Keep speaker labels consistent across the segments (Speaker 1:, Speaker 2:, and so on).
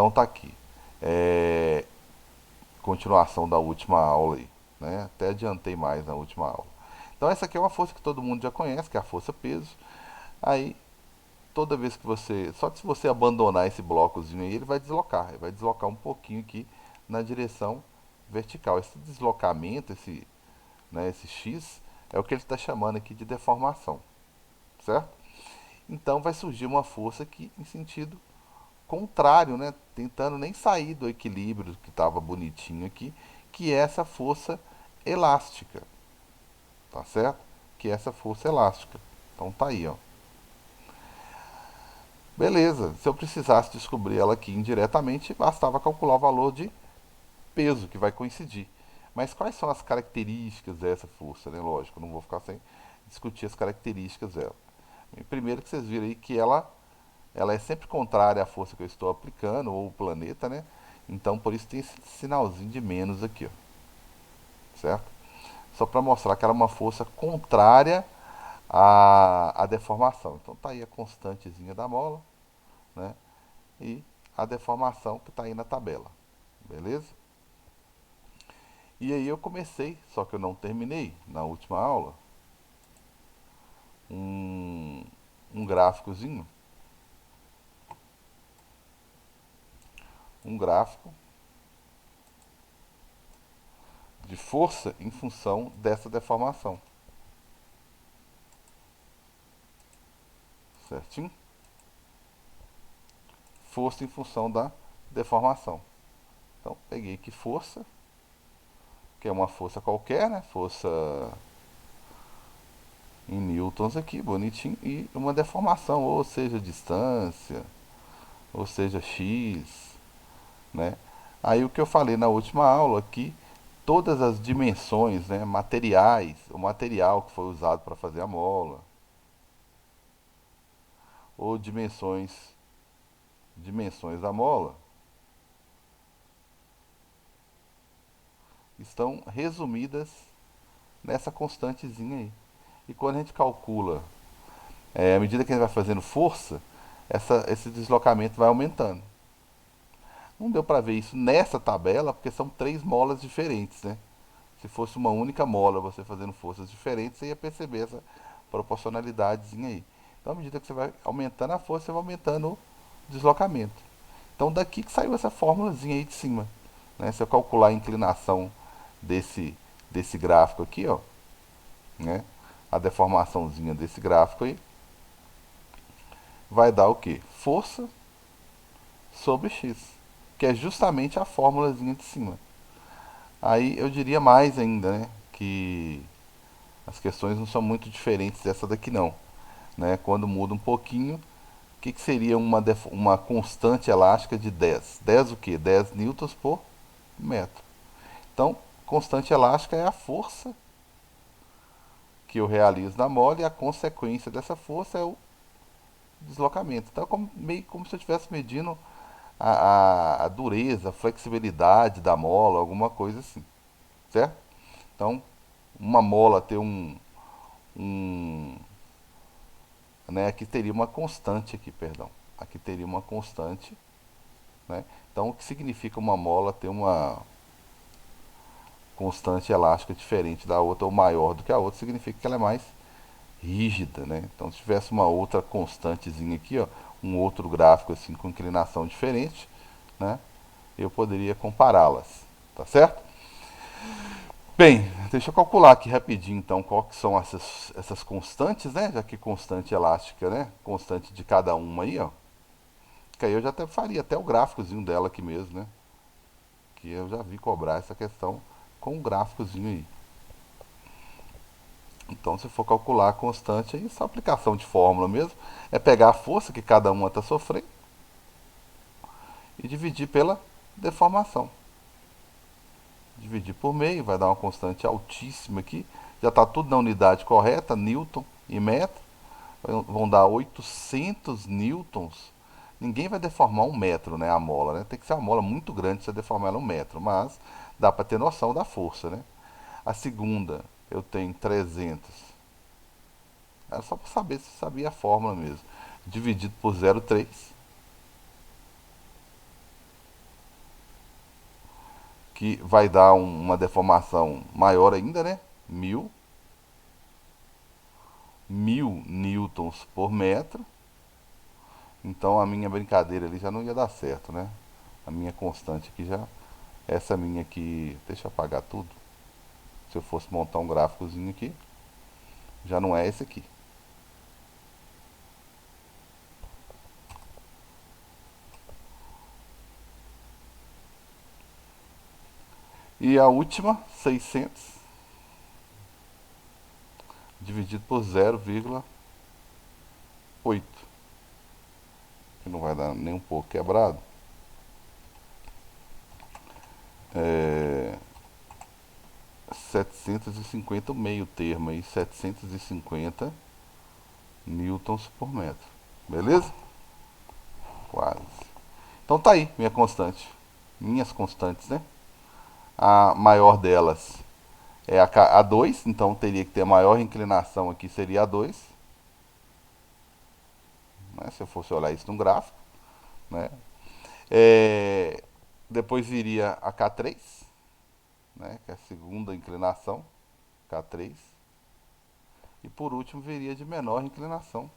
Speaker 1: Então tá aqui. É, continuação da última aula aí, né? Até adiantei mais na última aula. Então essa aqui é uma força que todo mundo já conhece, que é a força peso. Aí toda vez que você, só que se você abandonar esse blocozinho aí, ele vai deslocar um pouquinho aqui na direção vertical. Esse deslocamento, esse X, é o que ele está chamando aqui de deformação, certo? Então vai surgir uma força aqui em sentido contrário, né? Tentando nem sair do equilíbrio que estava bonitinho aqui, que é essa força elástica, tá certo? Que é essa força elástica. Então tá aí, ó. Beleza, se eu precisasse descobrir ela aqui indiretamente, bastava calcular o valor de peso que vai coincidir. Mas quais são as características dessa força, né? Lógico, não vou ficar sem discutir as características dela. Primeiro que vocês viram aí que ela é sempre contrária à força que eu estou aplicando, ou o planeta, né? Então por isso tem esse sinalzinho de menos aqui, ó, certo? Só para mostrar que ela é uma força contrária à deformação. Então tá aí a constantezinha da mola, né? E a deformação que está aí na tabela, beleza? E aí eu comecei, só que eu não terminei na última aula, um, um gráficozinho, um gráfico de força em função dessa deformação, certinho? Força em função da deformação. Então peguei que força, que é uma força qualquer, né? Força em newtons aqui, bonitinho, e uma deformação, ou seja, distância, ou seja, x, né? Aí o que eu falei na última aula aqui, todas as dimensões, né, materiais, o material que foi usado para fazer a mola, ou dimensões da mola, estão resumidas nessa constantezinha aí. E quando a gente calcula, à medida que a gente vai fazendo força, esse deslocamento vai aumentando. Não deu para ver isso nessa tabela, porque são três molas diferentes, né? Se fosse uma única mola, você fazendo forças diferentes, você ia perceber essa proporcionalidadezinha aí. Então, à medida que você vai aumentando a força, você vai aumentando o deslocamento. Então, daqui que saiu essa fórmulazinha aí de cima, né? Se eu calcular a inclinação desse, desse gráfico aqui, ó, né? A deformaçãozinha desse gráfico aí, vai dar o quê? Força sobre x, que é justamente a fórmulazinha de cima. Aí eu diria mais ainda, né? Que as questões não são muito diferentes dessa daqui não, né? Quando muda um pouquinho, que seria uma constante elástica de 10? 10 o quê? 10 newtons por metro. Então, constante elástica é a força que eu realizo na mola e a consequência dessa força é o deslocamento. Então, meio como se eu estivesse medindo a dureza, a flexibilidade da mola, alguma coisa assim, certo? Então, uma mola ter um né, aqui teria uma constante aqui, perdão. Aqui teria uma constante, né? Então, o que significa uma mola ter uma constante elástica diferente da outra ou maior do que a outra, significa que ela é mais rígida, né? Então, se tivesse uma outra constantezinha aqui, ó, um outro gráfico assim com inclinação diferente, né? Eu poderia compará-las, tá certo? Bem, deixa eu calcular aqui rapidinho então qual que são essas constantes, né? Já que constante elástica, né? Constante de cada uma aí, ó. Que aí eu já até faria até o gráficozinho dela aqui mesmo, né? Que eu já vi cobrar essa questão com um gráficozinho aí. Então, se for calcular a constante, aí só aplicação de fórmula mesmo. É pegar a força que cada uma está sofrendo e dividir pela deformação. Dividir por meio, vai dar uma constante altíssima aqui. Já está tudo na unidade correta, newton e metro. Vão dar 800 newtons. Ninguém vai deformar um metro, né, a mola, né? Tem que ser uma mola muito grande para você deformar ela um metro, mas dá para ter noção da força, né? A segunda, eu tenho 300. É só para saber se sabia a fórmula mesmo. Dividido por 0,3. que vai dar uma deformação maior ainda, né? Mil newtons por metro. Então a minha brincadeira ali já não ia dar certo, né? A minha constante aqui já. Essa minha aqui. Deixa eu apagar tudo. Se eu fosse montar um gráficozinho aqui, já não é esse aqui. E a última, 600 dividido por 0,8, que não vai dar nem um pouco quebrado. É 750, o meio termo aí, 750 newtons por metro. Beleza? Quase. Então tá aí, minha constante. Minhas constantes, né? A maior delas é a 2, então teria que ter a maior inclinação aqui, seria a 2, né? Se eu fosse olhar isso num gráfico, né? É, depois viria a K3, né? Que é a segunda inclinação, K3. E por último viria de menor inclinação,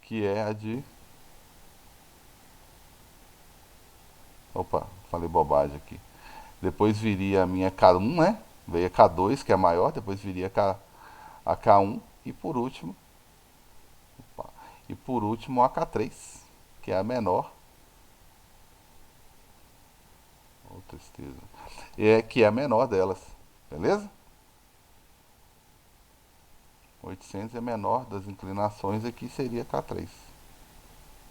Speaker 1: que é a de. Opa, falei bobagem aqui. Depois viria a minha K1, né? Veio a K2, que é a maior, depois viria a K1 e por último, opa, e por último a K3, que é a menor. Oh, tristeza. Que é a menor delas. Beleza? 800 é a menor das inclinações, aqui seria K3.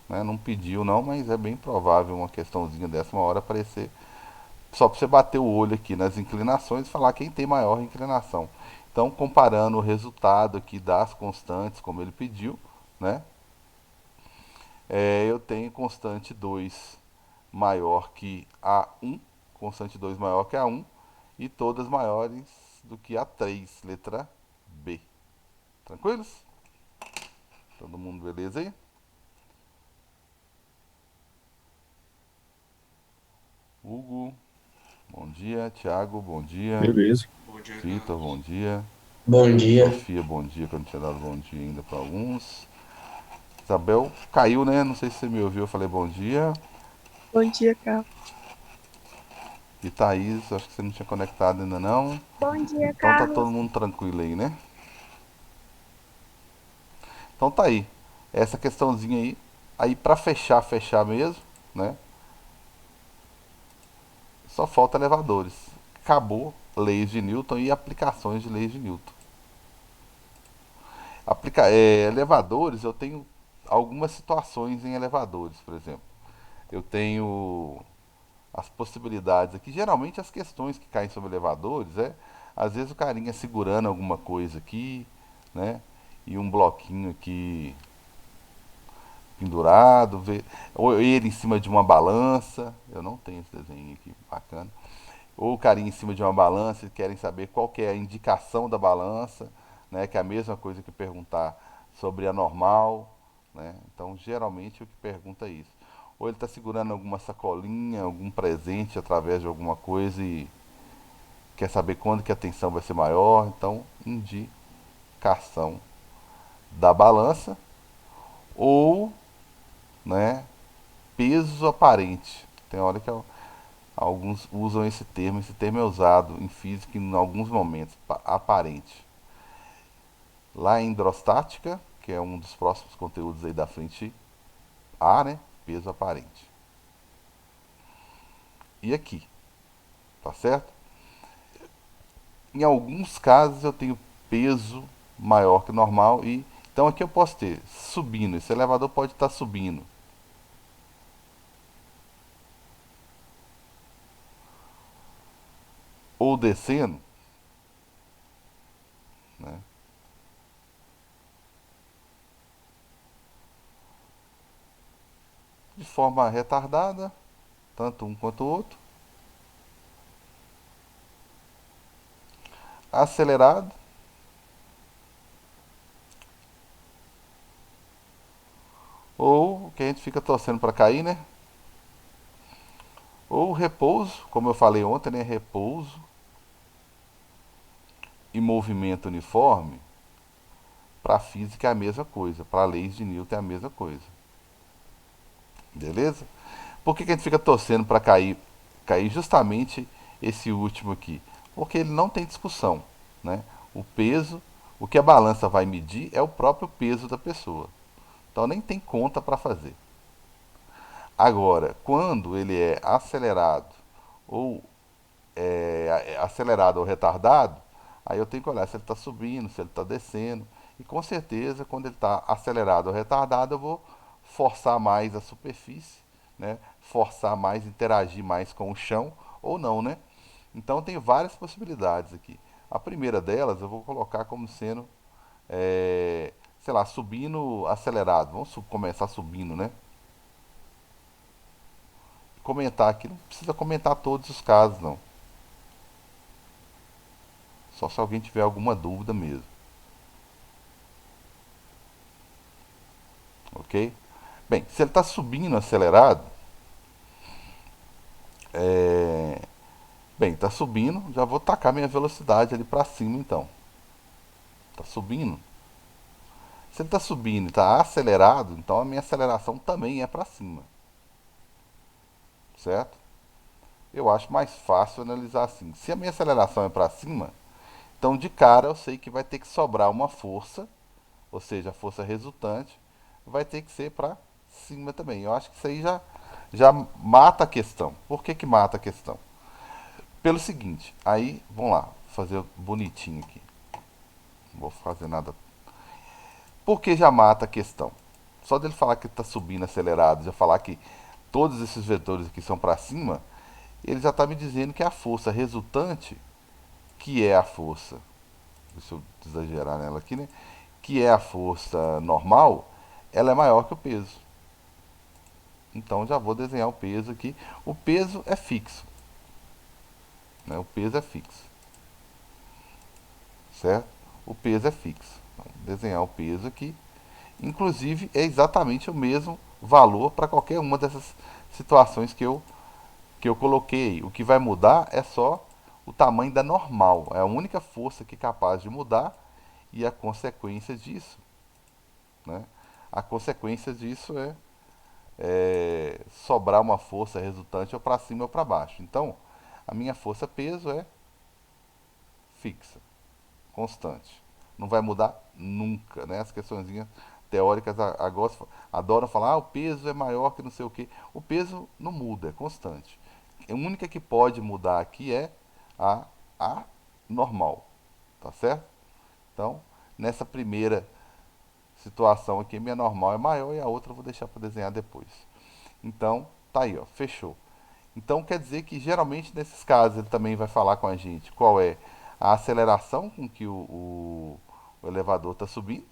Speaker 1: Né? Não pediu não, mas é bem provável uma questãozinha dessa uma hora aparecer. Só para você bater o olho aqui nas inclinações e falar quem tem maior inclinação. Então, comparando o resultado aqui das constantes, como ele pediu, né? Eu tenho constante 2 maior que a 1, constante 2 maior que a 1, e todas maiores do que a 3, letra B. Tranquilos? Todo mundo beleza aí? Hugo, bom dia. Tiago, bom dia.
Speaker 2: Beleza.
Speaker 3: Bom dia,
Speaker 1: Vitor, bom
Speaker 3: Carlos.
Speaker 1: dia.
Speaker 4: Bom dia.
Speaker 1: Sofia, bom dia, que eu não tinha dado bom dia ainda para alguns. Isabel caiu, né? Não sei se você me ouviu, eu falei bom dia.
Speaker 5: Bom dia, Carlos.
Speaker 1: E Thaís, acho que você não tinha conectado ainda não.
Speaker 6: Bom dia,
Speaker 1: Então tá todo
Speaker 6: Carlos.
Speaker 1: mundo tranquilo aí, né? Então tá aí. Essa questãozinha aí. Aí pra fechar mesmo, né? Só falta elevadores. Acabou leis de Newton e aplicações de leis de Newton. Elevadores, eu tenho algumas situações em elevadores, por exemplo. Eu tenho as possibilidades aqui. Geralmente as questões que caem sobre elevadores às vezes o carinha segurando alguma coisa aqui, né? E um bloquinho aqui pendurado, ou ele em cima de uma balança. Eu não tenho esse desenho aqui, bacana. Ou o carinha em cima de uma balança e querem saber qual que é a indicação da balança, né? Que é a mesma coisa que perguntar sobre a normal, né? Então, geralmente o que pergunta é isso. Ou ele está segurando alguma sacolinha, algum presente através de alguma coisa e quer saber quando que a tensão vai ser maior. Então, indicação da balança ou, né, peso aparente. Tem hora que alguns usam esse termo é usado em física em alguns momentos, aparente. Lá em hidrostática, que é um dos próximos conteúdos aí da frente A, né, peso aparente. E aqui, tá certo? Em alguns casos eu tenho peso maior que normal e então aqui eu posso ter subindo, esse elevador pode estar subindo ou descendo, né? De forma retardada, tanto um quanto o outro, acelerado ou que a gente fica torcendo para cair, né? Ou repouso, como eu falei ontem, né? Repouso e movimento uniforme, para a física é a mesma coisa, para leis de Newton é a mesma coisa. Beleza? Por que a gente fica torcendo para cair justamente esse último aqui? Porque ele não tem discussão, né? O peso, o que a balança vai medir é o próprio peso da pessoa. Então nem tem conta para fazer. Agora, quando ele é acelerado ou acelerado ou retardado, aí eu tenho que olhar se ele está subindo, se ele está descendo. E com certeza, quando ele está acelerado ou retardado, eu vou forçar mais a superfície, né? Forçar mais, interagir mais com o chão ou não, né? Então tem várias possibilidades aqui. A primeira delas eu vou colocar como sendo, sei lá, subindo acelerado. Vamos começar subindo, né? Comentar aqui, não precisa comentar todos os casos, não. Só se alguém tiver alguma dúvida mesmo, ok? Bem, se ele está subindo acelerado, é... bem, está subindo, já vou tacar minha velocidade ali para cima então. Está subindo. Se ele está subindo e está acelerado, então a minha aceleração também é para cima, certo? Eu acho mais fácil analisar assim. Se a minha aceleração é para cima, então de cara eu sei que vai ter que sobrar uma força, ou seja, a força resultante vai ter que ser para cima também. Eu acho que isso aí já mata a questão. Por que mata a questão? Pelo seguinte, aí, vamos lá, fazer bonitinho aqui. Não vou fazer nada. Por que já mata a questão? Só dele falar que está subindo acelerado, já falar que todos esses vetores aqui são para cima, ele já está me dizendo que a força resultante, que é a força, deixa eu exagerar nela aqui, né? Que é a força normal, ela é maior que o peso. Então já vou desenhar o peso aqui. O peso é fixo, né? O peso é fixo, certo? O peso é fixo. Então, desenhar o peso aqui. Inclusive é exatamente o mesmo valor para qualquer uma dessas situações que eu coloquei. O que vai mudar é só o tamanho da normal. É a única força que é capaz de mudar e a consequência disso, né? A consequência disso é sobrar uma força resultante ou para cima ou para baixo. Então, a minha força peso é fixa, constante. Não vai mudar nunca, né? As questõezinhas teóricas adoram falar, o peso é maior que não sei o que. O peso não muda, é constante. A única que pode mudar aqui é a, a normal, tá certo? Então, nessa primeira situação aqui, minha normal é maior e a outra eu vou deixar para desenhar depois. Então, tá aí, ó, fechou. Então quer dizer que geralmente nesses casos ele também vai falar com a gente qual é a aceleração com que o elevador está subindo,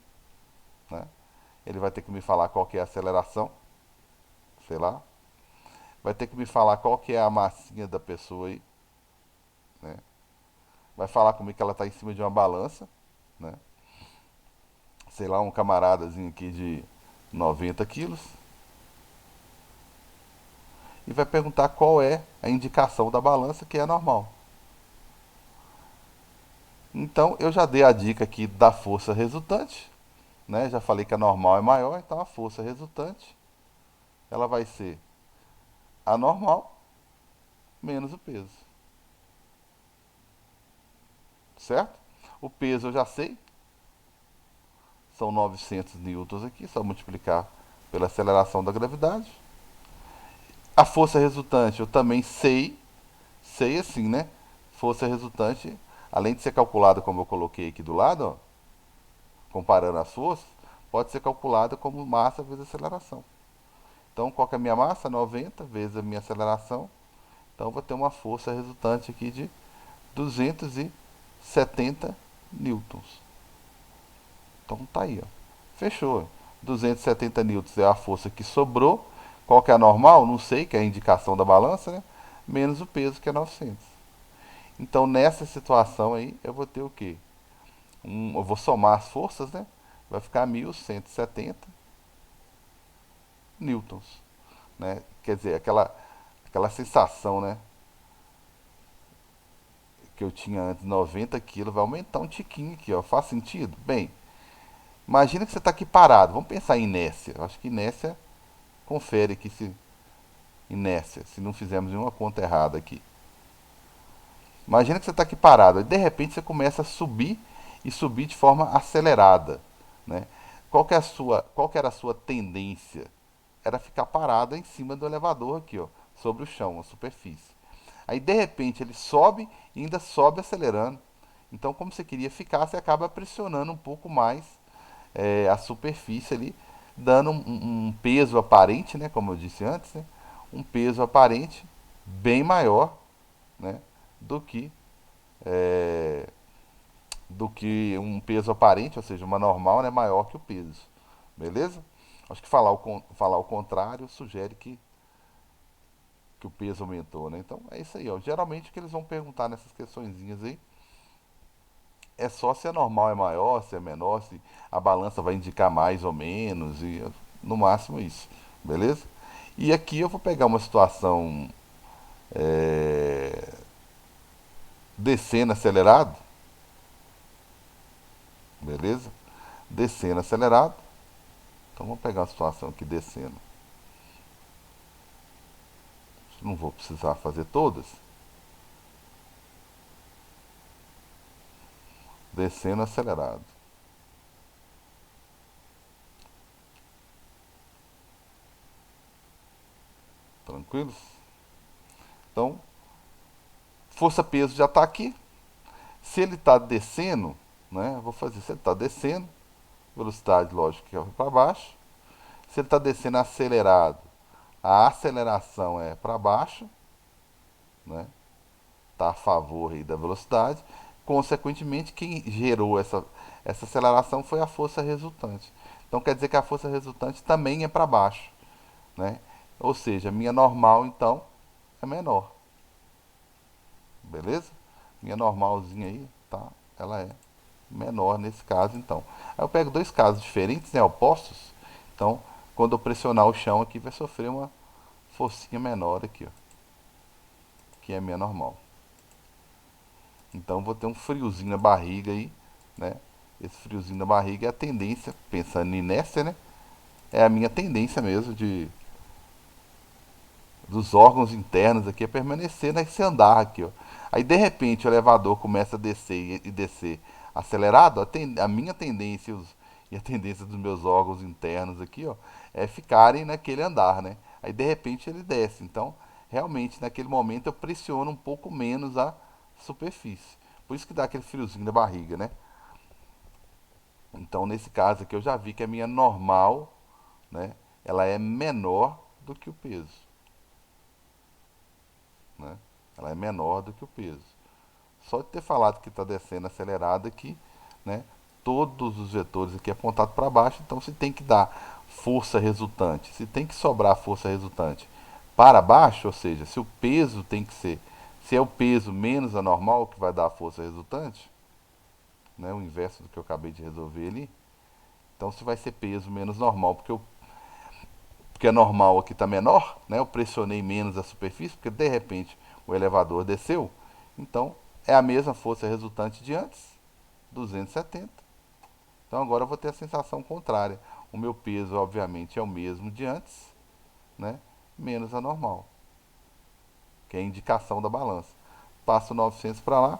Speaker 1: né? Ele vai ter que me falar qual que é a aceleração, sei lá. Vai ter que me falar qual que é a massinha da pessoa aí, né? Vai falar comigo que ela está em cima de uma balança, né? Sei lá, um camaradazinho aqui de 90 quilos. E vai perguntar qual é a indicação da balança, que é normal. Então eu já dei a dica aqui da força resultante, né? Já falei que a normal é maior, então a força resultante ela vai ser a normal menos o peso, certo? O peso eu já sei, são 900 newtons aqui, só multiplicar pela aceleração da gravidade. A força resultante eu também sei assim, né? Força resultante, além de ser calculada como eu coloquei aqui do lado, ó, comparando as forças, pode ser calculada como massa vezes aceleração. Então, qual que é a minha massa? 90 vezes a minha aceleração. Então, eu vou ter uma força resultante aqui de 270 newtons. Então, tá aí, ó. Fechou. 270 newtons é a força que sobrou. Qual que é a normal? Não sei, que é a indicação da balança, né? Menos o peso, que é 900. Então, nessa situação aí, eu vou ter o quê? Eu vou somar as forças, né? Vai ficar 1170 newtons, né? Quer dizer, aquela sensação, né? Que eu tinha antes, 90 quilos, vai aumentar um tiquinho aqui, ó. Faz sentido? Bem, imagina que você está aqui parado. Vamos pensar em inércia. Eu acho que inércia confere aqui se inércia, se não fizermos nenhuma conta errada aqui. Imagina que você está aqui parado e de repente você começa a subir e subir de forma acelerada, né? Qual que era a sua tendência? Era ficar parada em cima do elevador aqui, ó, sobre o chão, a superfície. Aí de repente ele sobe e ainda sobe acelerando. Então, como você queria ficar, você acaba pressionando um pouco mais a superfície ali, dando um peso aparente, né, como eu disse antes, né, um peso aparente bem maior, né, do que é, do que um peso aparente, ou seja, uma normal, né, maior que o peso. Beleza? Acho que falar o contrário sugere que o peso aumentou, né? Então é isso aí, ó. Geralmente o que eles vão perguntar nessas questõezinhas aí é só se a normal é maior, se é menor, se a balança vai indicar mais ou menos, e no máximo isso. Beleza? E aqui eu vou pegar uma situação é, descendo acelerado, beleza? Descendo acelerado. Então vamos pegar uma situação aqui descendo. Não vou precisar fazer todas. Descendo acelerado. Tranquilos? Então, força peso já está aqui. Se ele está descendo, né? Vou fazer. Se ele está descendo, velocidade, lógico, que é para baixo. Se ele está descendo acelerado, a aceleração é para baixo, né? Está a favor aí da velocidade. Consequentemente, quem gerou essa aceleração foi a força resultante. Então quer dizer que a força resultante também é para baixo, né? Ou seja, a minha normal então é menor, beleza? Minha normalzinha aí, tá? Ela é menor nesse caso então. Aí eu pego dois casos diferentes, né, opostos. Então, quando eu pressionar o chão aqui, vai sofrer uma forcinha menor aqui, ó, que é minha normal. Então, vou ter um friozinho na barriga aí, né? Esse friozinho na barriga é a tendência, pensando em inércia, né? É a minha tendência mesmo de dos órgãos internos aqui é permanecer nesse andar aqui, ó. Aí de repente o elevador começa a descer e descer acelerado, a minha tendência e a tendência dos meus órgãos internos aqui, ó, é ficarem naquele andar, né? Aí de repente ele desce. Então, realmente naquele momento eu pressiono um pouco menos a superfície. Por isso que dá aquele friozinho na barriga, né? Então, nesse caso aqui eu já vi que a minha normal, né, ela é menor do que o peso, né? Ela é menor do que o peso. Só de ter falado que está descendo acelerado aqui, né? Todos os vetores aqui apontados para baixo, então se tem que dar força resultante, se tem que sobrar força resultante para baixo, ou seja, se o peso tem que ser, se é o peso menos a normal que vai dar a força resultante, né? O inverso do que eu acabei de resolver ali. Então se vai ser peso menos normal, porque a normal aqui está menor, né? Eu pressionei menos a superfície, porque de repente o elevador desceu. Então é a mesma força resultante de antes, 270. Então agora eu vou ter a sensação contrária. O meu peso, obviamente, é o mesmo de antes, né? Menos a normal, que é a indicação da balança. Passo 900 para lá,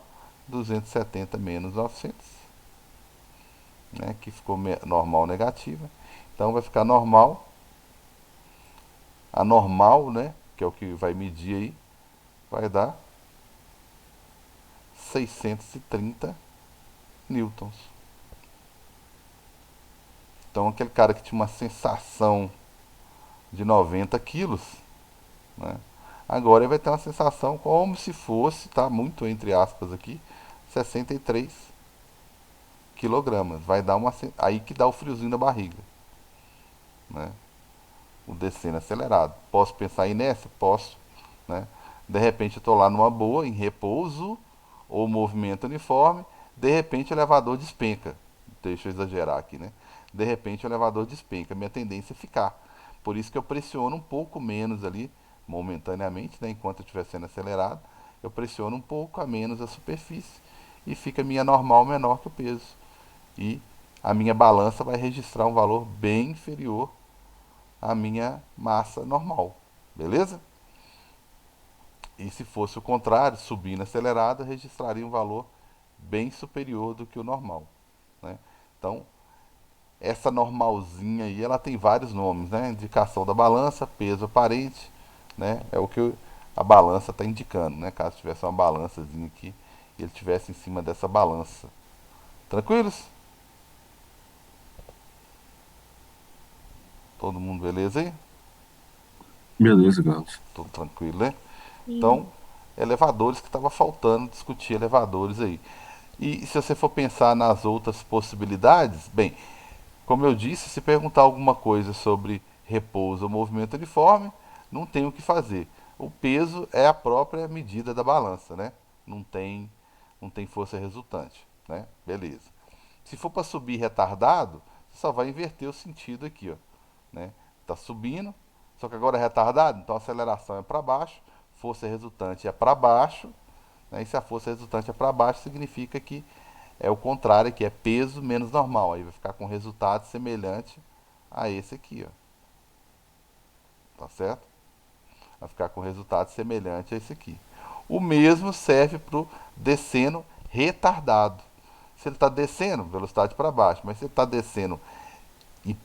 Speaker 1: 270 menos 900, né? Que ficou normal negativa. Então vai ficar normal. A normal, né? Que é o que vai medir aí, vai dar 630 newtons. Então aquele cara que tinha uma sensação de 90 quilos, né? Agora ele vai ter uma sensação como se fosse, tá? Muito entre aspas aqui, 63 quilogramas. Vai dar uma. Aí que dá o friozinho na barriga, né? O descendo acelerado. Posso pensar em nessa? Posso, né? De repente eu estou lá numa boa, em repouso, ou movimento uniforme, de repente o elevador despenca. Deixa eu exagerar aqui, né? De repente o elevador despenca. Minha tendência é ficar. Por isso que eu pressiono um pouco menos ali momentaneamente, né, enquanto eu estiver sendo acelerado, eu pressiono um pouco a menos a superfície e fica a minha normal menor que o peso. E a minha balança vai registrar um valor bem inferior à minha massa normal. Beleza? E se fosse o contrário, subindo acelerado, registraria um valor bem superior do que o normal. Né? Então, essa normalzinha aí, ela tem vários nomes, né? Indicação da balança, peso aparente, né? É o que a balança está indicando, né? Caso tivesse uma balançazinha aqui e ele tivesse em cima dessa balança. Tranquilos? Todo mundo beleza aí?
Speaker 2: Beleza, Carlos.
Speaker 1: Tudo tranquilo, né?
Speaker 5: Sim.
Speaker 1: Então, elevadores que estava faltando discutir elevadores aí. E se você for pensar nas outras possibilidades, bem, como eu disse, se perguntar alguma coisa sobre repouso ou movimento uniforme, não tem o que fazer. O peso é a própria medida da balança, né? Não tem, não tem força resultante, né? Beleza. Se for para subir retardado, você só vai inverter o sentido aqui, ó, né? Tá subindo, só que agora é retardado, então a aceleração é para baixo, força resultante é para baixo, né? E se a força resultante é para baixo, significa que é o contrário, que é peso menos normal. Aí vai ficar com resultado semelhante a esse aqui, ó. Tá certo? Vai ficar com resultado semelhante a esse aqui. O mesmo serve para o descendo retardado. Se ele está descendo, velocidade para baixo, mas se ele está descendo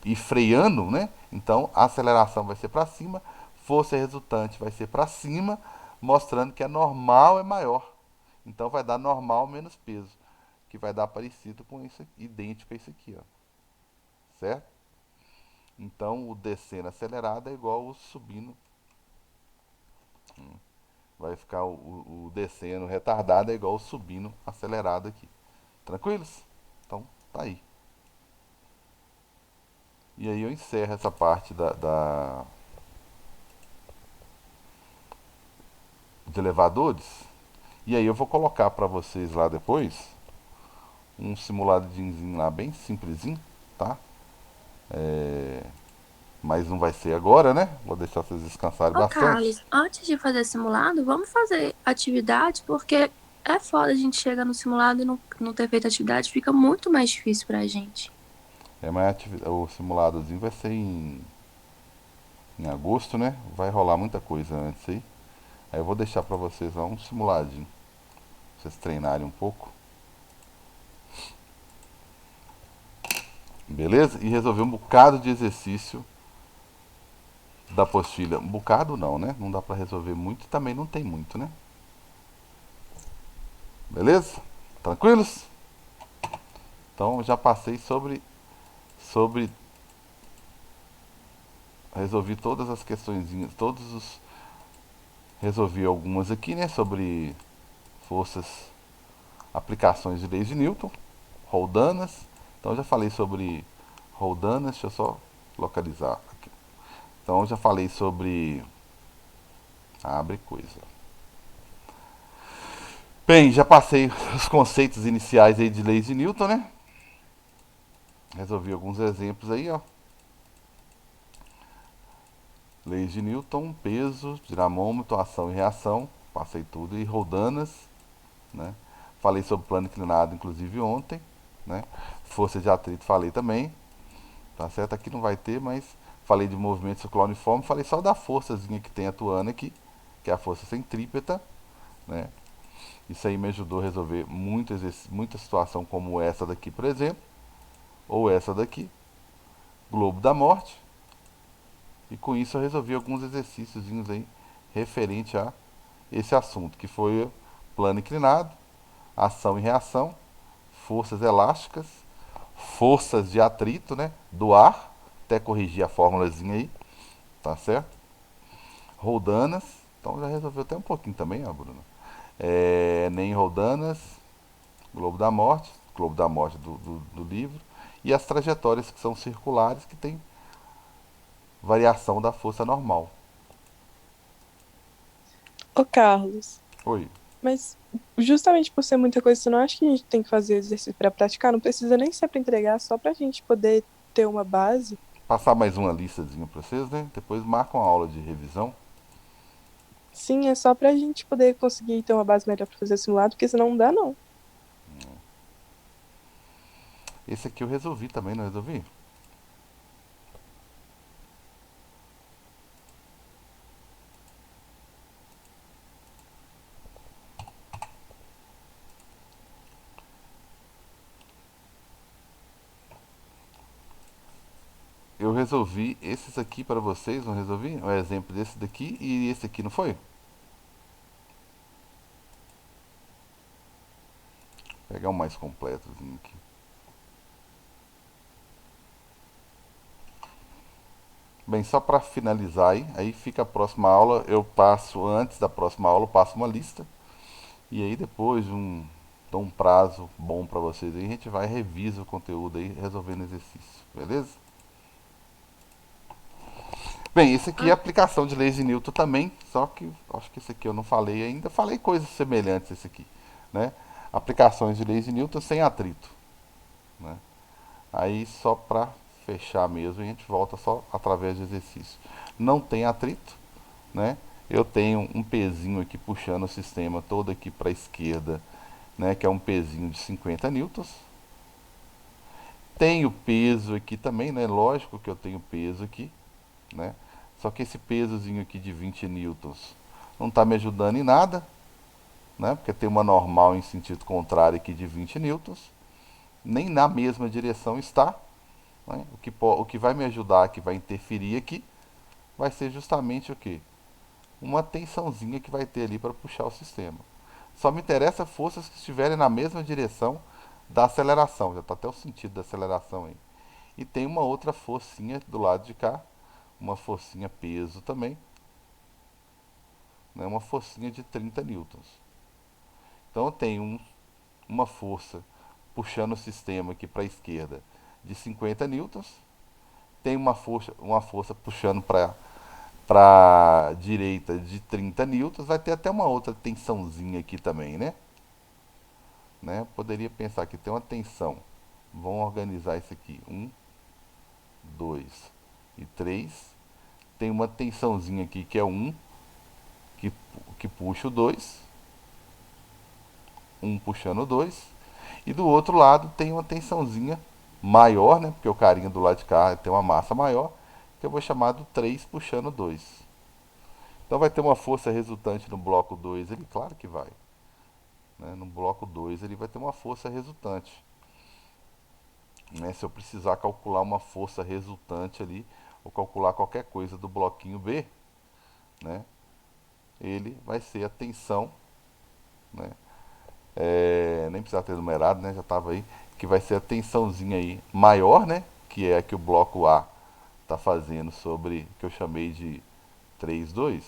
Speaker 1: e freando, né? Então a aceleração vai ser para cima, força resultante vai ser para cima, mostrando que a normal é maior. Então vai dar normal menos peso, que vai dar parecido com isso aqui, idêntico a isso aqui, ó. Certo? Então o descendo acelerado é igual o subindo. Vai ficar o descendo retardado é igual o subindo acelerado aqui. Tranquilos? Então tá aí. E aí eu encerro essa parte de elevadores. E aí eu vou colocar para vocês lá depois um simuladozinho lá bem simplesinho, tá? É, mas não vai ser agora, né? Vou deixar vocês descansarem
Speaker 5: Ô,
Speaker 1: bastante.
Speaker 5: Carlos, antes de fazer simulado, vamos fazer atividade, porque é foda a gente chegar no simulado e não ter feito atividade, fica muito mais difícil pra gente.
Speaker 1: É, mas o simuladozinho vai ser em agosto, né? Vai rolar muita coisa antes aí. Aí eu vou deixar pra vocês lá um simuladinho, pra vocês treinarem um pouco. Beleza? E resolver um bocado de exercício da apostila. Um bocado não, né? Não dá pra resolver muito e também não tem muito, né? Beleza? Tranquilos? Então já passei sobre resolvi todas as questõezinhas, todos os resolvi algumas aqui, né, sobre forças, aplicações de leis de Newton, roldanas. Então eu já falei sobre roldanas, deixa eu só localizar aqui. Então eu já falei sobre abre coisa. Bem, já passei os conceitos iniciais aí de leis de Newton, né? Resolvi alguns exemplos aí, ó. Leis de Newton, peso, dinamômetro, ação e reação, passei tudo, e roldanas, né? Falei sobre plano inclinado, inclusive ontem, né? Força de atrito falei também, tá certo? Aqui não vai ter, mas falei de movimento circular uniforme, falei só da forçazinha que tem atuando aqui, que é a força centrípeta, né? Isso aí me ajudou a resolver muita situação como essa daqui, por exemplo, ou essa daqui, globo da morte, e com isso eu resolvi alguns exercícios aí referente a esse assunto, que foi plano inclinado, ação e reação, forças elásticas, forças de atrito, né, do ar, até corrigir a formulazinha aí, tá certo? Roldanas, então já resolveu até um pouquinho também, ó, Bruno. Nem roldanas, globo da morte do livro, e as trajetórias que são circulares, que tem variação da força normal.
Speaker 5: Ô, Carlos,
Speaker 1: Oi,
Speaker 5: mas justamente por ser muita coisa, você não acha que a gente tem que fazer exercício pra praticar? Não precisa nem ser pra entregar, só pra gente poder ter uma base.
Speaker 1: passar mais uma listazinha para vocês, né? Depois marcam a aula de revisão.
Speaker 3: Sim, é só pra gente poder conseguir ter uma base melhor pra fazer simulado, porque senão não dá, não.
Speaker 1: Esse aqui eu resolvi também, não resolvi? Eu resolvi esses aqui para vocês, não resolvi? Um exemplo desse daqui e esse aqui, não foi? Vou pegar um mais completozinho aqui. Bem, só para finalizar aí fica a próxima aula, eu passo, antes da próxima aula, eu passo uma lista. E aí depois dou um prazo bom para vocês aí, a gente vai revisa o conteúdo aí, resolvendo exercício, beleza? Bem, esse aqui é a
Speaker 5: Ah,
Speaker 1: aplicação de leis de Newton também, só que acho que esse aqui eu não falei ainda, falei coisas semelhantes a esse aqui, né? Aplicações de leis de Newton sem atrito, né? Aí só para fechar mesmo, a gente volta só através de exercício. Não tem atrito, né? Eu tenho um pezinho aqui puxando o sistema todo aqui para a esquerda, né? Que é um pezinho de 50 newtons. Tenho peso aqui também, né? Lógico que eu tenho peso aqui, né? Só que esse pesozinho aqui de 20 newtons não está me ajudando em nada, né? Porque tem uma normal em sentido contrário aqui de 20 newtons. Nem na mesma direção está, né? O que vai me ajudar, que vai interferir aqui, vai ser justamente o que? Uma tensãozinha que vai ter ali para puxar o sistema. Só me interessa forças que estiverem na mesma direção da aceleração. Já está até o sentido da aceleração aí. E tem uma outra forcinha do lado de cá, uma forcinha peso também, né? Uma forcinha de 30 newtons. Então eu tenho uma força puxando o sistema aqui para a esquerda de 50 newtons, tem uma força puxando para a direita de 30 newtons, vai ter até uma outra tensãozinha aqui também, né? Poderia pensar que tem uma tensão. Vamos organizar isso aqui. Um, 2 e 3. Tem uma tensãozinha aqui que é um que, que puxa o 2. Um puxando o 2. E do outro lado tem uma tensãozinha maior, né? Porque o carinha do lado de cá tem uma massa maior, que eu vou chamar do 3 puxando 2. Então vai ter uma força resultante no bloco 2, ele claro que vai. Né? No bloco 2 ele vai ter uma força resultante. Né? Se eu precisar calcular uma força resultante ali, ou calcular qualquer coisa do bloquinho B, né? Ele vai ser a tensão, né? Nem precisava ter numerado, né? Já estava aí, que vai ser a tensãozinha aí maior, né? Que é a que o bloco A está fazendo sobre, que eu chamei de 3 2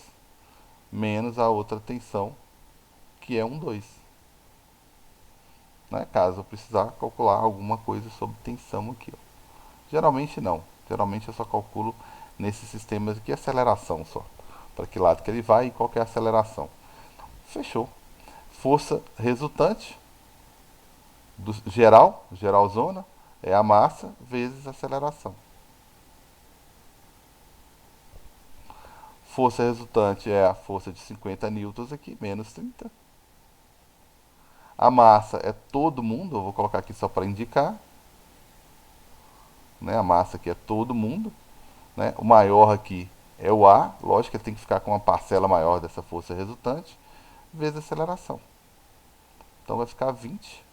Speaker 1: menos a outra tensão, que é 1 2, né? Caso eu precisar calcular alguma coisa sobre tensão aqui, ó. Geralmente não. Geralmente eu só calculo nesses sistemas aqui aceleração só. Para que lado que ele vai e qual que é a aceleração. Fechou. Força resultante do geral zona, é a massa vezes a aceleração. Força resultante é a força de 50 newtons aqui, menos 30. A massa é todo mundo, eu vou colocar aqui só para indicar, né? A massa aqui é todo mundo, né? O maior aqui é o A, lógico que ele tem que ficar com uma parcela maior dessa força resultante, vezes a aceleração. Então vai ficar 20,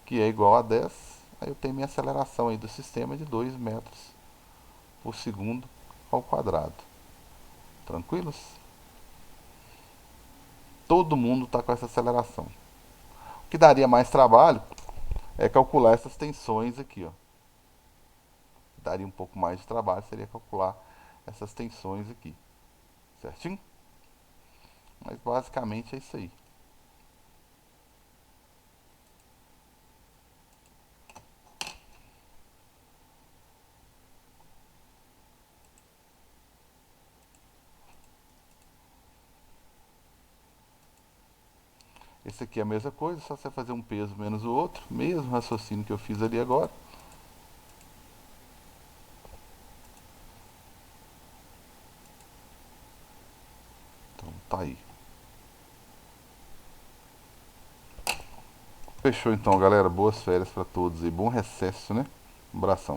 Speaker 1: que é igual a 10. Aí eu tenho minha aceleração aí do sistema de 2 metros por segundo ao quadrado. Tranquilos? Todo mundo está com essa aceleração. O que daria mais trabalho é calcular essas tensões aqui, ó. Daria um pouco mais de trabalho, seria calcular essas tensões aqui. Certinho? Mas basicamente é isso aí. Esse aqui é a mesma coisa, só você fazer um peso menos o outro, mesmo raciocínio que eu fiz ali agora. Tá aí. Fechou então, galera. Boas férias pra todos e bom recesso, né? Um abração.